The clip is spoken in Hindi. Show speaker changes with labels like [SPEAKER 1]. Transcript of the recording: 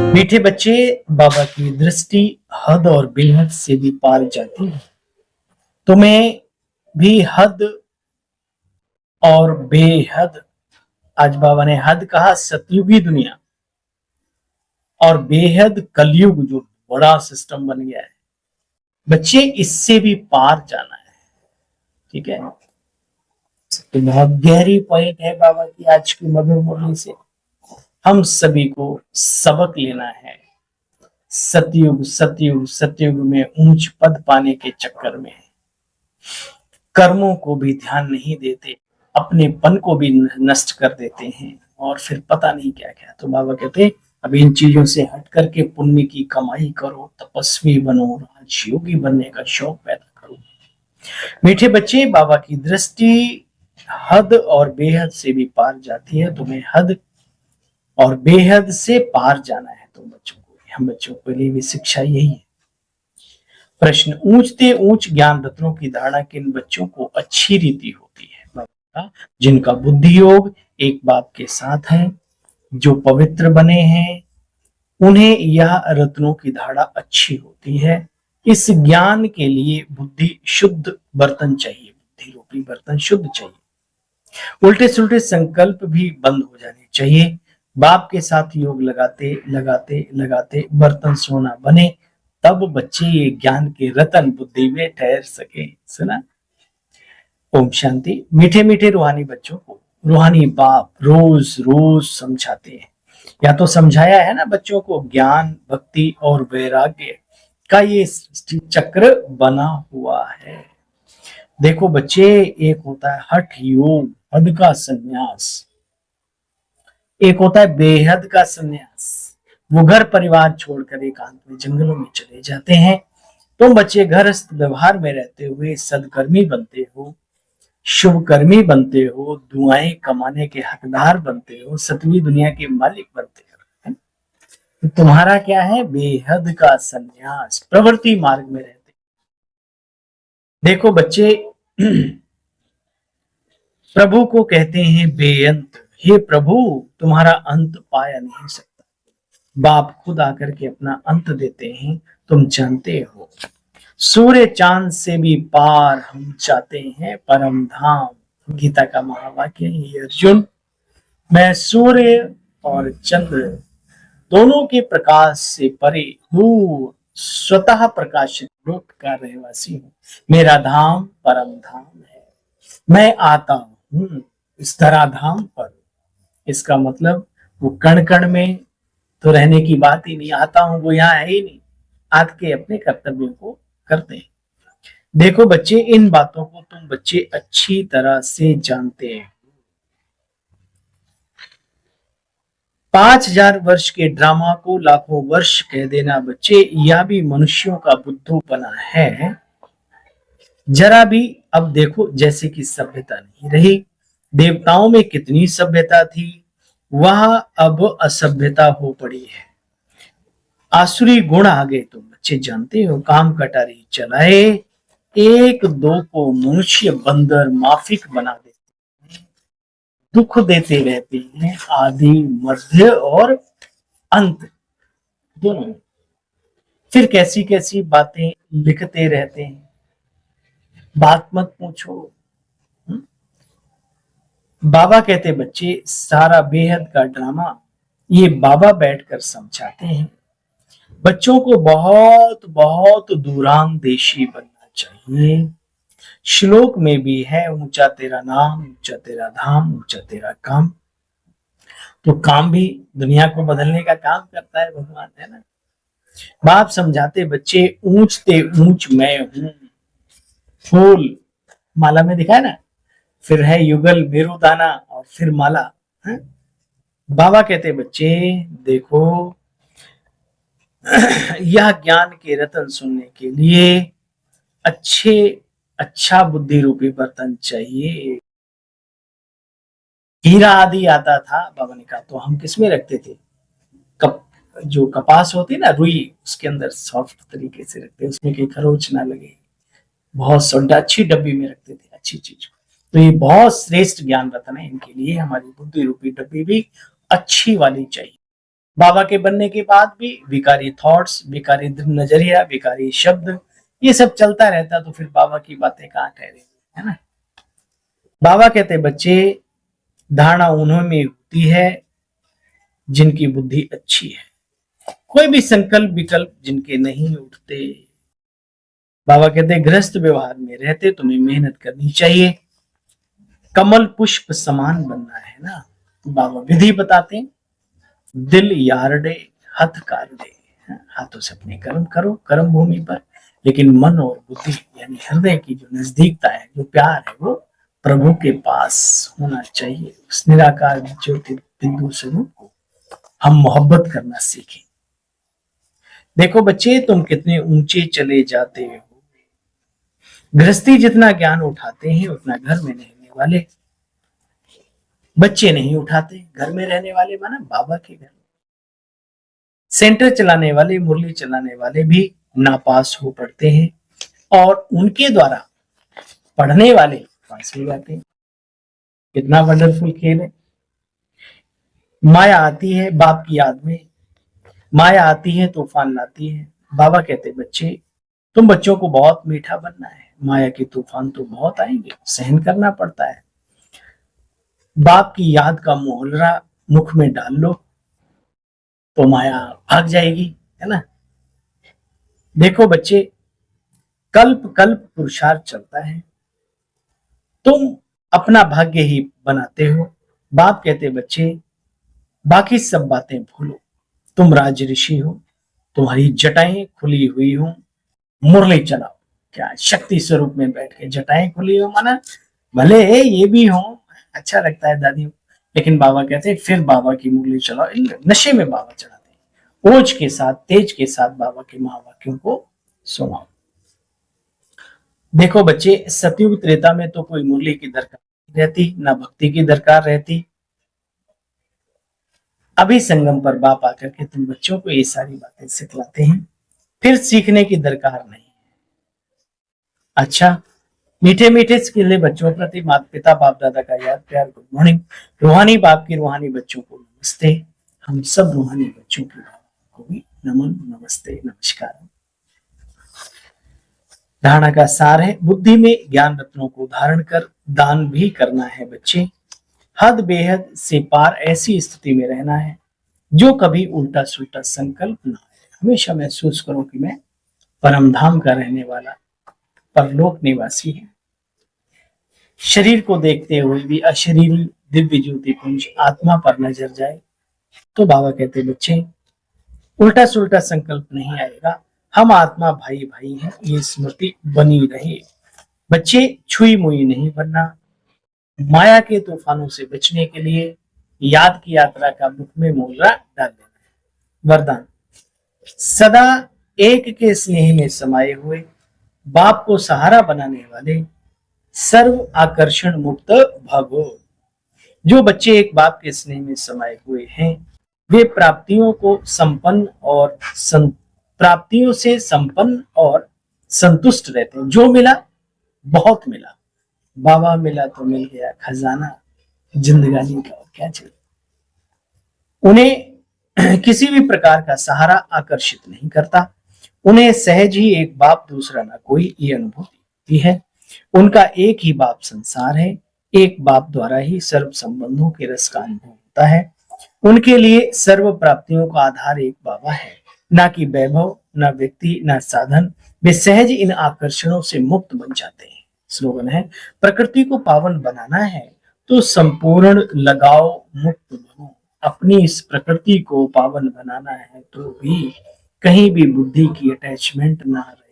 [SPEAKER 1] मीठे बच्चे, बाबा की दृष्टि हद और बेहद से भी पार जाती है। तुम्हें भी हद और बेहद, आज बाबा ने हद कहा सतयुगी दुनिया, और बेहद कलयुग जो बड़ा सिस्टम बन गया है बच्चे, इससे भी पार जाना है। ठीक है, तो बहुत गहरी पॉइंट है बाबा की आज की मधुर मुरली से। हम सभी को सबक लेना है। सतयुग सतयुग सतयुग में ऊंच पद पाने के चक्कर में कर्मों को भी ध्यान नहीं देते, अपने पन को भी नष्ट कर देते हैं, और फिर पता नहीं क्या क्या। तो बाबा कहते अब इन चीजों से हट करके पुण्य की कमाई करो, तपस्वी बनो, राजयोगी बनने का शौक पैदा करो। मीठे बच्चे, बाबा की दृष्टि हद और बेहद से भी पार जाती है। तुम्हें हद और बेहद से पार जाना है तुम बच्चों को। हम बच्चों के लिए भी शिक्षा यही है। प्रश्न, ऊंचते ऊंच ज्ञान रत्नों की धारणा किन बच्चों को अच्छी रीति होती है? जिनका बुद्धि योग एक बाप के साथ है, जो पवित्र बने हैं, उन्हें यह रत्नों की धारणा अच्छी होती है। इस ज्ञान के लिए बुद्धि शुद्ध बर्तन चाहिए, बुद्धि रूपी बर्तन शुद्ध चाहिए। उल्टे सुल्टे संकल्प भी बंद हो जाने चाहिए। बाप के साथ योग लगाते लगाते लगाते बर्तन सोना बने, तब बच्चे ये ज्ञान के रतन बुद्धि में ठहर सके। सुना? ओम शांति। मीठे मीठे रूहानी बच्चों को रूहानी बाप रोज रोज समझाते हैं, या तो समझाया है ना बच्चों को, ज्ञान भक्ति और वैराग्य का ये चक्र बना हुआ है। देखो बच्चे, एक होता है हठ योग, हद का संन्यास, एक होता है बेहद का संन्यास। वो घर परिवार छोड़कर एकांत में जंगलों में चले जाते हैं। तुम बच्चे गृहस्थ व्यवहार में रहते हुए सदकर्मी बनते हो, शुभकर्मी बनते हो, दुआएं कमाने के हकदार बनते हो, सतवीं दुनिया के मालिक बनते हो। तो तुम्हारा क्या है? बेहद का संन्यास, प्रवृत्ति मार्ग में रहते। देखो बच्चे, प्रभु को कहते हैं बेअंत। हे प्रभु, तुम्हारा अंत पाया नहीं सकता। बाप खुद आकर के अपना अंत देते हैं, तुम जानते हो। सूर्य चांद से भी पार हम चाहते हैं परम धाम। गीता का महावाक्य है अर्जुन। मैं सूर्य और चंद्र दोनों के प्रकाश से परे दूर स्वतः प्रकाशित लोक का रहवासी हूँ। मेरा धाम परम धाम है। मैं आता हूँ इस धराधाम पर। इसका मतलब वो कण कण में तो रहने की बात ही नहीं, आता हूं वो यहाँ है ही नहीं, आके अपने कर्तव्यों को करते हैं। देखो बच्चे, इन बातों को तुम बच्चे अच्छी तरह से जानते हैं। 5000 वर्ष के ड्रामा को लाखों वर्ष कह देना बच्चे, यह भी मनुष्यों का बुद्धूपना है। जरा भी अब देखो, जैसे कि सभ्यता नहीं रही। देवताओं में कितनी सभ्यता थी, वह अब असभ्यता हो पड़ी है। आसुरी गुण आ गए। तुम बच्चे जानते हो, काम कटारी चलाए, एक दो को मनुष्य बंदर माफिक बना देते हैं, दुख देते रहते हैं, आदि मध्य और अंत दोनों। फिर कैसी कैसी बातें लिखते रहते हैं, बात मत पूछो। बाबा कहते बच्चे, सारा बेहद का ड्रामा ये बाबा बैठकर समझाते हैं। बच्चों को बहुत बहुत दूरांदेशी बनना चाहिए। श्लोक में भी है, ऊंचा तेरा नाम, ऊंचा तेरा धाम, ऊंचा तेरा काम। तो काम भी दुनिया को बदलने का काम करता है भगवान, है ना। बाप समझाते बच्चे, ऊंचते ऊंच मैं हूं। फूल माला में दिखा है ना, फिर है युगल मेरुदाना और फिर माला है? बाबा कहते बच्चे देखो, यह ज्ञान के रतन सुनने के लिए अच्छा बुद्धि रूपी बर्तन चाहिए। हीरा आदि आता था, बाबा ने कहा तो हम किस में रखते थे? जो कपास होती ना, रुई, उसके अंदर सॉफ्ट तरीके से रखते, उसमें कहीं खरोच ना लगे, बहुत अच्छी डब्बी में रखते थे अच्छी चीज को। तो ये बहुत श्रेष्ठ ज्ञान रतन है, इनके लिए हमारी बुद्धि रूपी डब्बी भी अच्छी वाली चाहिए। बाबा के बनने के बाद भी विकारी थॉट्स, विकारी नजरिया, विकारी शब्द, ये सब चलता रहता तो फिर बाबा की बातें कहाँ ठहरेगी, है ना। बाबा कहते बच्चे, धारणा उन्हों में होती है जिनकी बुद्धि अच्छी है, कोई भी संकल्प विकल्प जिनके नहीं उठते। बाबा कहते गृहस्थ व्यवहार में रहते तुम्हें मेहनत करनी चाहिए, कमल पुष्प समान बनना है ना। बाबा विधि बताते हैं, दिल यारडे हथ कारडे, हाथों से अपने कर्म करो कर्म भूमि पर, लेकिन मन और बुद्धि यानी हृदय की जो नजदीकता है, जो प्यार है, वो प्रभु के पास होना चाहिए। उस निराकार ज्योति बिंदु स्वरूप को हम मोहब्बत करना सीखें। देखो बच्चे, तुम कितने ऊंचे चले जाते हो। गृहस्थी जितना ज्ञान उठाते हैं उतना घर में रहने वाले बच्चे नहीं उठाते। घर में रहने वाले माना बाबा के घर। सेंटर चलाने वाले, मुरली चलाने वाले भी नापास हो पड़ते हैं और उनके द्वारा पढ़ने वाले पास हो जाते हैं। कितना वंडरफुल खेल है। माया आती है बाप की याद में, माया आती है तूफान लाती है। बाबा कहते बच्चे, तुम बच्चों को बहुत मीठा बनना है, माया के तूफान तो बहुत आएंगे, सहन करना पड़ता है। बाप की याद का मोहल्ला मुख में डाल लो तो माया भाग जाएगी, है ना। देखो बच्चे, कल्प कल्प पुरुषार्थ चलता है, तुम अपना भाग्य ही बनाते हो। बाप कहते बच्चे, बाकी सब बातें भूलो, तुम राज ऋषि हो, तुम्हारी जटाएं खुली हुई हो, मुरली चलाओ। क्या शक्ति स्वरूप में बैठ के जटाएं खुली हो, माना भले ये भी हो, अच्छा लगता है दादी, लेकिन बाबा कहते हैं फिर बाबा की मुरली चलाओ। नशे में बाबा चढ़ाते हैं, ओज के साथ, तेज के साथ बाबा के महावाक्यों को सुनाओ। देखो बच्चे, सतयुग त्रेता में तो कोई मुरली की दरकार नहीं रहती, ना भक्ति की दरकार रहती। अभी संगम पर बाप आकर के तुम बच्चों को ये सारी बातें सिखलाते हैं, फिर सीखने की दरकार नहीं। अच्छा, मीठे मीठे स्किले बच्चों प्रति माता पिता बाप दादा का याद प्यार, गुड मॉर्निंग। रूहानी बाप की रूहानी बच्चों को नमस्ते। हम सब रूहानी बच्चों की को भी नमन, नमस्ते, नमस्कार। धारणा का सार है, बुद्धि में ज्ञान रत्नों को धारण कर दान भी करना है बच्चे। हद बेहद से पार ऐसी स्थिति में रहना है जो कभी उल्टा सुल्टा संकल्प ना आए। हमेशा महसूस करो कि मैं परम धाम का रहने वाला परलोक निवासी है। शरीर को देखते हुए भी अशरीरी दिव्य ज्योति पुंज आत्मा पर नजर जाए तो बाबा कहते बच्चे, उल्टा सुल्टा संकल्प नहीं आएगा, हम आत्मा भाई भाई हैं, ये स्मृति बनी रहे। बच्चे, छुई मुई नहीं बनना। माया के तूफानों से बचने के लिए याद की यात्रा का मुख में मोहरा डाल देना। वरदान, सदा एक के स्नेह में समाये हुए, बाप को सहारा बनाने वाले, सर्व आकर्षण मुक्त भवो। जो बच्चे एक बाप के स्नेह में समाये हुए हैं वे प्राप्तियों से संपन्न और संतुष्ट रहते हैं। जो मिला बहुत मिला, बाबा मिला तो मिल गया खजाना जिंदगानी का, और क्या चाहिए। उन्हें किसी भी प्रकार का सहारा आकर्षित नहीं करता, उन्हें सहज ही एक बाप दूसरा ना कोई ये अनुभूति होती है। उनका एक ही बाप संसार है, एक बाप द्वारा ही सर्व संबंधों के रस का अनुभव होता है। उनके लिए सर्व प्राप्तियों का आधार एक बाबा है, ना कि वैभव, ना व्यक्ति, ना साधन। वे सहज इन आकर्षणों से मुक्त बन जाते हैं। स्लोगन है, प्रकृति को पावन बनाना है तो संपूर्ण लगाव मुक्त बनो। अपनी इस प्रकृति को पावन बनाना है तो भी कहीं भी बुद्धि की अटैचमेंट ना रहे।